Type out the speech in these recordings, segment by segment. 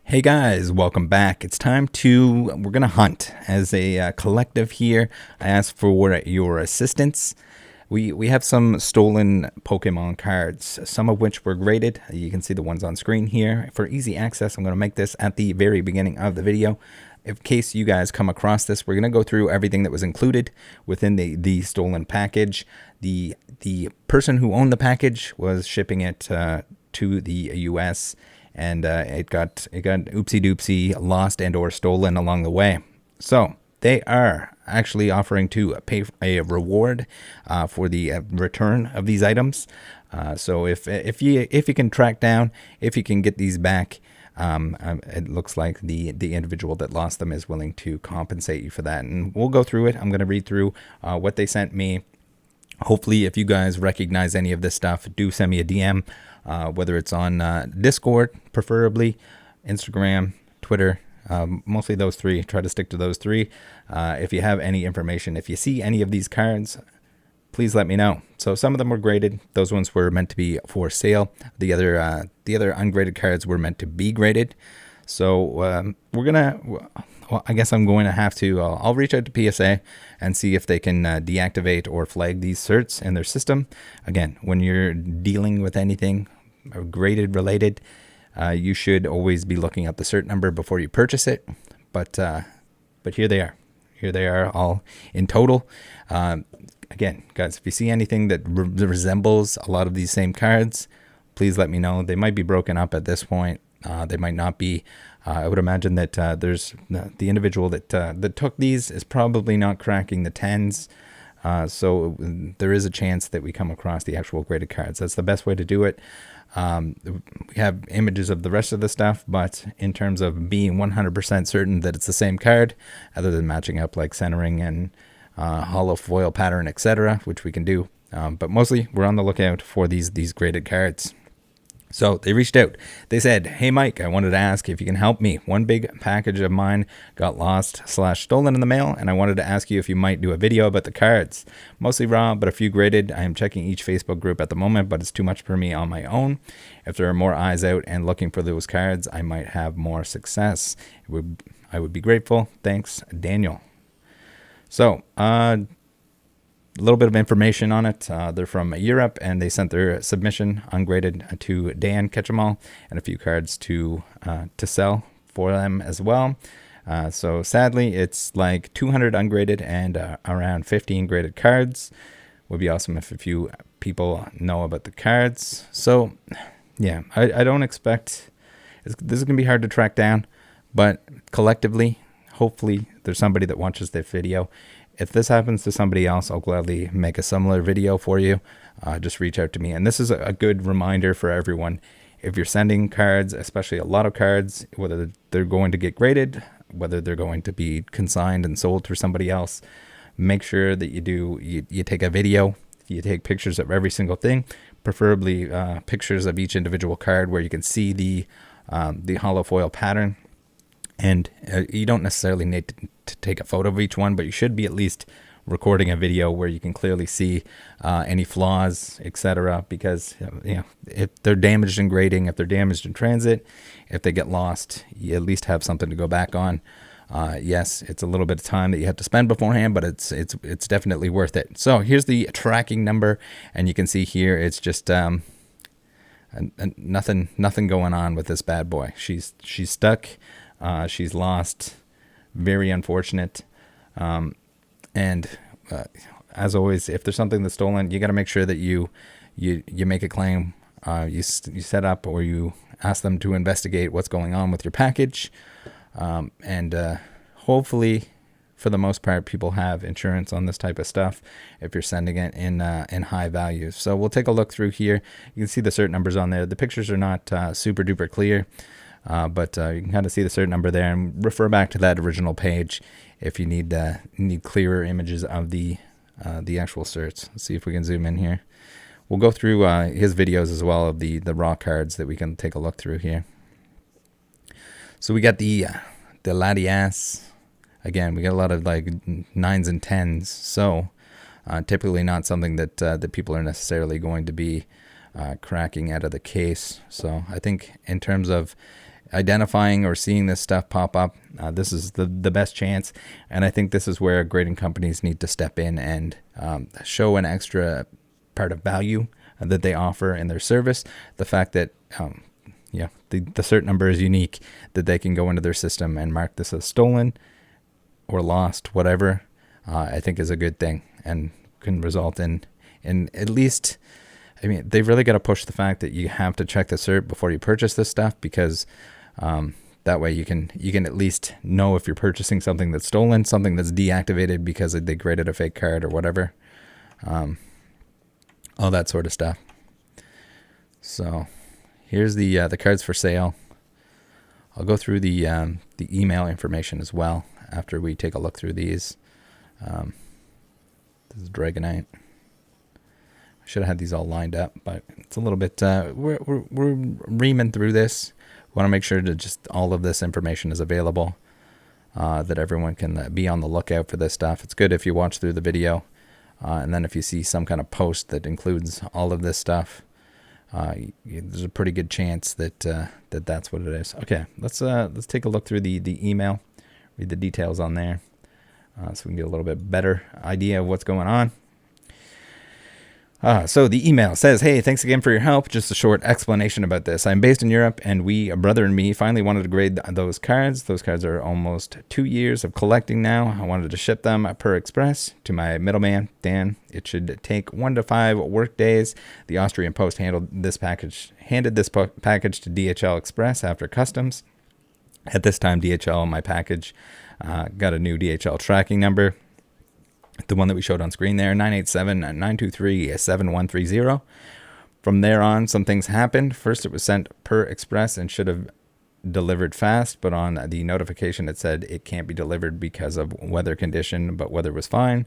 Hey guys, welcome back. It's time we're gonna hunt as a collective here. I asked for your assistance. We have some stolen Pokemon cards, some of which were graded. You can see the ones on screen here. For easy access, I'm gonna make this at the very beginning of the video. In case you guys come across this, we're gonna go through everything that was included within the stolen package. The person who owned the package was shipping it to the US. And it got oopsie doopsie lost and or stolen along the way. So they are actually offering to pay a reward for the return of these items. So if you can track down, if you can get these back, it looks like the individual that lost them is willing to compensate you for that. And we'll go through it. I'm going to read through what they sent me. Hopefully, if you guys recognize any of this stuff, do send me a DM, whether it's on Discord, preferably, Instagram, Twitter, mostly those three. Try to stick to those three. If you have any information, if you see any of these cards, please let me know. So some of them were graded. Those ones were meant to be for sale. The other ungraded cards were meant to be graded. So we're gonna. Well, I guess I'm going to have to. I'll reach out to PSA and see if they can deactivate or flag these certs in their system. Again, when you're dealing with anything graded related, you should always be looking up the cert number before you purchase it. But here they are. Here they are all in total. Again, guys, if you see anything that resembles a lot of these same cards, please let me know. They might be broken up at this point. They might not be. I would imagine that there's the individual that took these is probably not cracking the 10s. So there is a chance that we come across the actual graded cards. That's the best way to do it. We have images of the rest of the stuff, but in terms of being 100% certain that it's the same card, other than matching up like centering and hollow foil pattern, etc., which we can do. But mostly we're on the lookout for these graded cards. So they reached out. They said, "Hey Mike, I wanted to ask if you can help me. One big package of mine got lost/stolen in the mail, and I wanted to ask you if you might do a video about the cards. Mostly raw, but a few graded. I am checking each Facebook group at the moment, but it's too much for me on my own. If there are more eyes out and looking for those cards, I might have more success. I would be grateful. Thanks, Daniel." So, a little bit of information on it. They're from Europe, and they sent their submission ungraded to Dan Ketchamal and a few cards to sell for them as well. So sadly, it's like 200 ungraded and around 15 graded cards. Would be awesome if a few people know about the cards. So yeah, I don't expect this is gonna be hard to track down, but collectively, hopefully, there's somebody that watches this video. If this happens to somebody else, I'll gladly make a similar video for you. Just reach out to me. And this is a good reminder for everyone. If you're sending cards, especially a lot of cards, whether they're going to get graded, whether they're going to be consigned and sold through somebody else, make sure that you take a video. You take pictures of every single thing, preferably pictures of each individual card where you can see the hollow foil pattern. And you don't necessarily need to take a photo of each one, but you should be at least recording a video where you can clearly see any flaws, etc. Because if they're damaged in grading, if they're damaged in transit, if they get lost, you at least have something to go back on. Yes, it's a little bit of time that you have to spend beforehand, but it's definitely worth it. So here's the tracking number, and you can see here it's just nothing going on with this bad boy. She's stuck. She's lost. Very unfortunate. And as always, if there's something that's stolen, you got to make sure that you make a claim. You set up or you ask them to investigate what's going on with your package. And hopefully, for the most part, people have insurance on this type of stuff if you're sending it in high values. So we'll take a look through here. You can see the cert numbers on there. The pictures are not super duper clear. But you can kind of see the cert number there, and refer back to that original page if you need clearer images of the actual certs. Let's see if we can zoom in here. We'll go through his videos as well of the raw cards that we can take a look through here. So we got the Latias. Again, we got a lot of like 9s and 10s. So typically not something that people are necessarily going to be cracking out of the case. So I think in terms of identifying or seeing this stuff pop up, this is the best chance. And I think this is where grading companies need to step in and show an extra part of value that they offer in their service. The fact that the cert number is unique, that they can go into their system and mark this as stolen or lost, whatever, I think is a good thing and can result in at least, I mean, they've really got to push the fact that you have to check the cert before you purchase this stuff, because that way you can at least know if you're purchasing something that's stolen, something that's deactivated because they graded a fake card or whatever, all that sort of stuff. So here's the cards for sale. I'll go through the email information as well after we take a look through these. This is Dragonite. I should have had these all lined up, but it's a little bit, we're reaming through this. We want to make sure that just all of this information is available, that everyone can be on the lookout for this stuff. It's good if you watch through the video, and then if you see some kind of post that includes all of this stuff, there's a pretty good chance that that's what it is. Okay, let's take a look through the email, read the details on there, so we can get a little bit better idea of what's going on. So the email says, "Hey, thanks again for your help. Just a short explanation about this. I'm based in Europe, and we, a brother and me, finally wanted to grade those cards. Those cards are almost 2 years of collecting now. I wanted to ship them per express to my middleman, Dan. It should take 1 to 5 work days. The Austrian Post handed this package to DHL Express after customs. At this time, DHL, my package, got a new DHL tracking number. The one that we showed on screen there, 987-923-7130. From there on, some things happened. First, it was sent per express and should have delivered fast, but on the notification it said it can't be delivered because of weather condition, but weather was fine.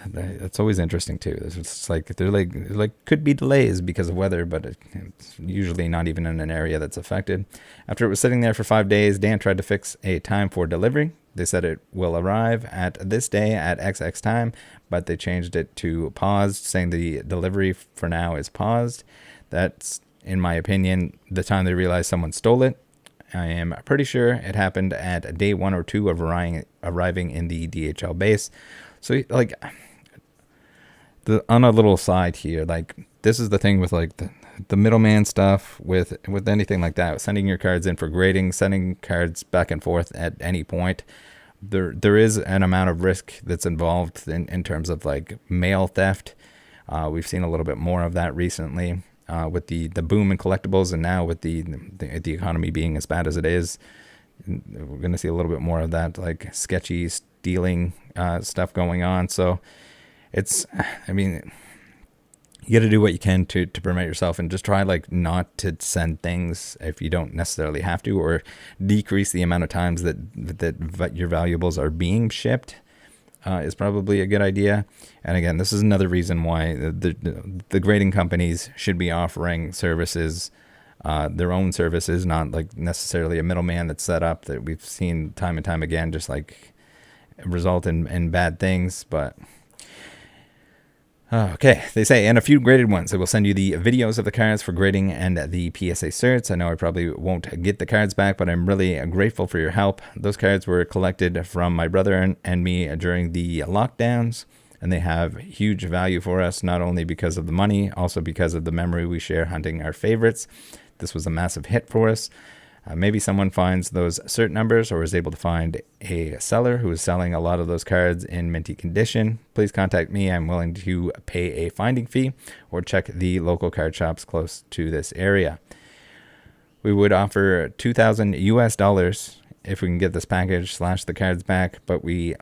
That's always interesting too. It's like they're like could be delays because of weather, but it's usually not even in an area that's affected. After it was sitting there for 5 days, Dan tried to fix a time for delivery. They said it will arrive at this day at XX time, but they changed it to paused, saying the delivery for now is paused. That's, in my opinion, the time they realized someone stole it. I am pretty sure it happened at day 1 or 2 of arriving in the DHL base. So, like, on a little side here, like, this is the thing with, like, the middleman stuff with anything like that, sending your cards in for grading, sending cards back and forth at any point. There is an amount of risk that's involved in terms of, like, mail theft. We've seen a little bit more of that recently with the boom in collectibles, and now with the economy being as bad as it is, we're going to see a little bit more of that, like, sketchy stealing stuff going on. So it's, I mean, you got to do what you can to promote yourself, and just try, like, not to send things if you don't necessarily have to, or decrease the amount of times that your valuables are being shipped is probably a good idea. And again, this is another reason why the grading companies should be offering services, their own services, not like necessarily a middleman that's set up, that we've seen time and time again just like result in bad things. But okay, they say, and a few graded ones. I will send you the videos of the cards for grading and the PSA certs. I know I probably won't get the cards back, but I'm really grateful for your help. Those cards were collected from my brother and me during the lockdowns, and they have huge value for us, not only because of the money, also because of the memory we share hunting our favorites. This was a massive hit for us. Maybe someone finds those cert numbers or is able to find a seller who is selling a lot of those cards in minty condition. Please contact me. I'm willing to pay a finding fee or check the local card shops close to this area. We would offer $2,000 US if we can get this package / the cards back, but we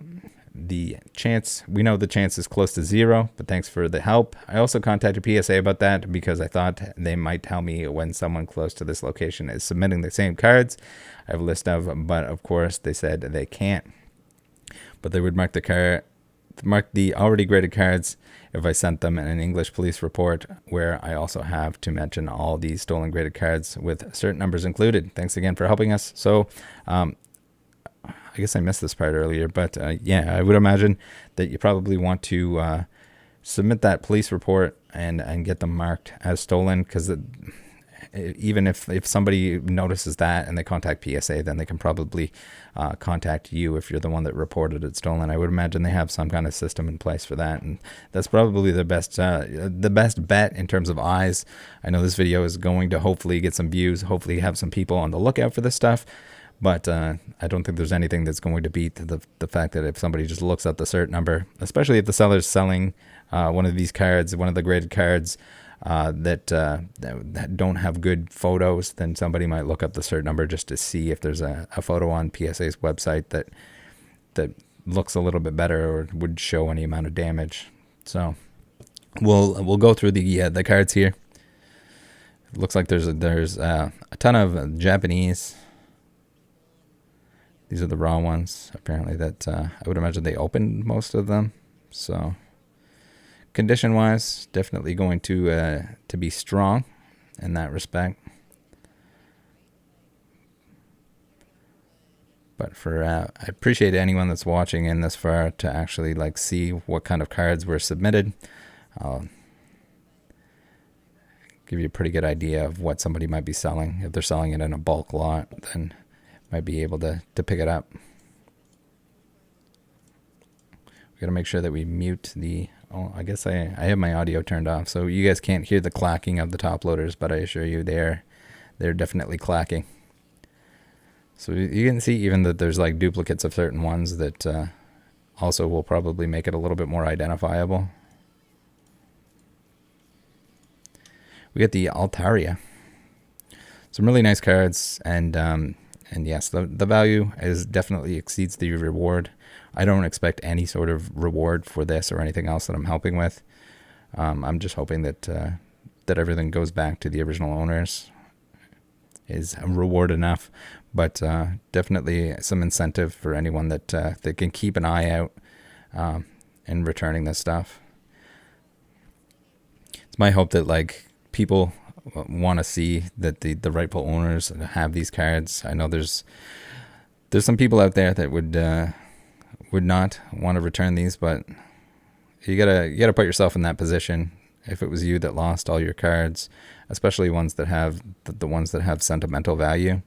know the chance is close to 0, but thanks for the help. I also contacted PSA about that because I thought they might tell me when someone close to this location is submitting the same cards. I have a list of them, but of course they said they can't. But they would mark the already graded cards if I sent them in an English police report, where I also have to mention all these stolen graded cards with certain numbers included. Thanks again for helping us. So, I guess I missed this part earlier, but yeah, I would imagine that you probably want to submit that police report and get them marked as stolen, because even if somebody notices that and they contact PSA, then they can probably contact you if you're the one that reported it stolen. I would imagine they have some kind of system in place for that, and that's probably the best bet in terms of eyes. I know this video is going to hopefully get some views, hopefully have some people on the lookout for this stuff, but I don't think there's anything that's going to beat the fact that if somebody just looks at the cert number, especially if the seller's selling one of these cards, one of the graded cards, that don't have good photos, then somebody might look up the cert number just to see if there's a photo on PSA's website that looks a little bit better or would show any amount of damage. So we'll go through the cards here. It looks like there's a ton of Japanese. These are the raw ones. Apparently that I would imagine they opened most of them. So condition-wise, definitely going to be strong in that respect. But I appreciate anyone that's watching in this far to actually like see what kind of cards were submitted. I'll give you a pretty good idea of what somebody might be selling. If they're selling it in a bulk lot, then might be able to pick it up. We got to make sure that we mute the... Oh, I guess I have my audio turned off, so you guys can't hear the clacking of the top loaders, but I assure you they're definitely clacking. So you can see even that there's like duplicates of certain ones that also will probably make it a little bit more identifiable. We got the Altaria. Some really nice cards, and yes, the value definitely exceeds the reward. I don't expect any sort of reward for this or anything else that I'm helping with. I'm just hoping that that everything goes back to the original owners. Is reward enough, but definitely some incentive for anyone that can keep an eye out in returning this stuff. It's my hope that like people want to see that the rightful owners have these cards. I know there's some people out there that would not want to return these, but you gotta put yourself in that position. If it was you that lost all your cards, especially ones that have the ones that have sentimental value,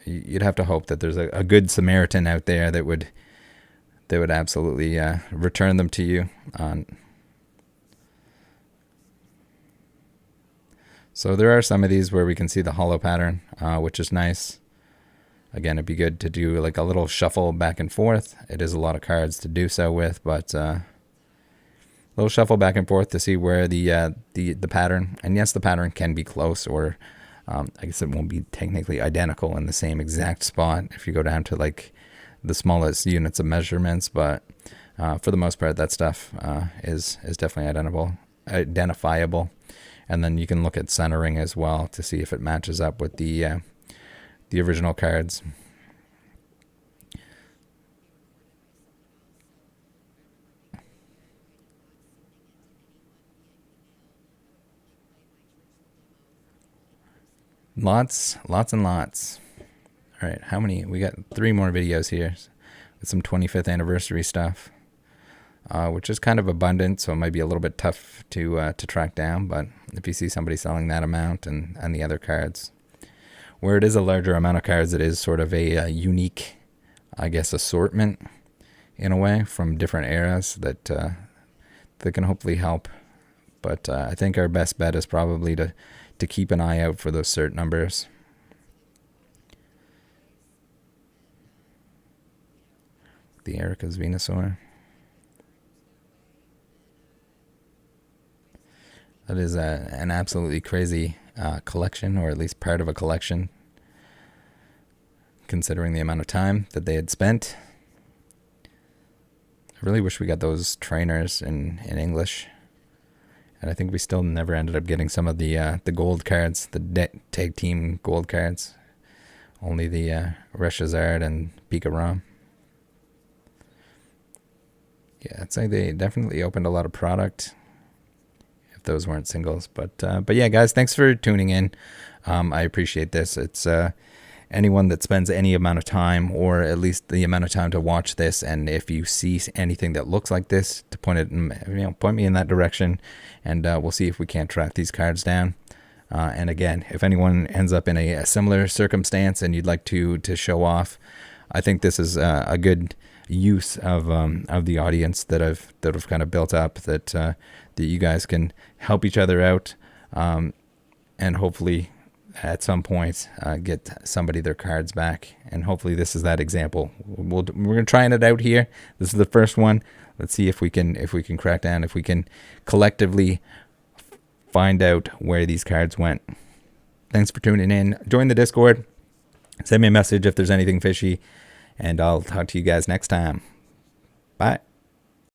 you'd have to hope that there's a good Samaritan out there that would absolutely return them to you. So there are some of these where we can see the hollow pattern, which is nice. Again, it'd be good to do like a little shuffle back and forth. It is a lot of cards to do so with, but a little shuffle back and forth to see where the pattern, and yes, the pattern can be close, or I guess it won't be technically identical in the same exact spot if you go down to like the smallest units of measurements, but for the most part, that stuff is definitely identifiable. And then you can look at centering as well to see if it matches up with the original cards. Lots and lots. All right, how many? We got 3 more videos here with some 25th anniversary stuff, which is kind of abundant, so it might be a little bit tough to track down. But if you see somebody selling that amount and the other cards, where it is a larger amount of cards, it is sort of a unique, I guess, assortment in a way from different eras that can hopefully help. But I think our best bet is probably to keep an eye out for those cert numbers. The Erica's Venusaur. That is an absolutely crazy collection, or at least part of a collection, considering the amount of time that they had spent. I really wish we got those trainers in English. And I think we still never ended up getting some of the gold cards, the tag team gold cards. Only the Reshazard and Pika Rom. Yeah, I'd say they definitely opened a lot of product, if those weren't singles. But yeah, guys, thanks for tuning in. I appreciate this. It's anyone that spends any amount of time, or at least the amount of time to watch this, and if you see anything that looks like this, to point me in that direction, and we'll see if we can't track these cards down. And again, if anyone ends up in a similar circumstance and you'd like to show off, I think this is a good use of the audience that I've kind of built up, that you guys can help each other out, and hopefully at some point get somebody their cards back. And hopefully this is that example. We're gonna trying it out here. This is the first one. Let's see if we can crack down, if we can collectively find out where these cards went. Thanks for tuning in. Join the Discord. Send me a message if there's anything fishy, and I'll talk to you guys next time. Bye.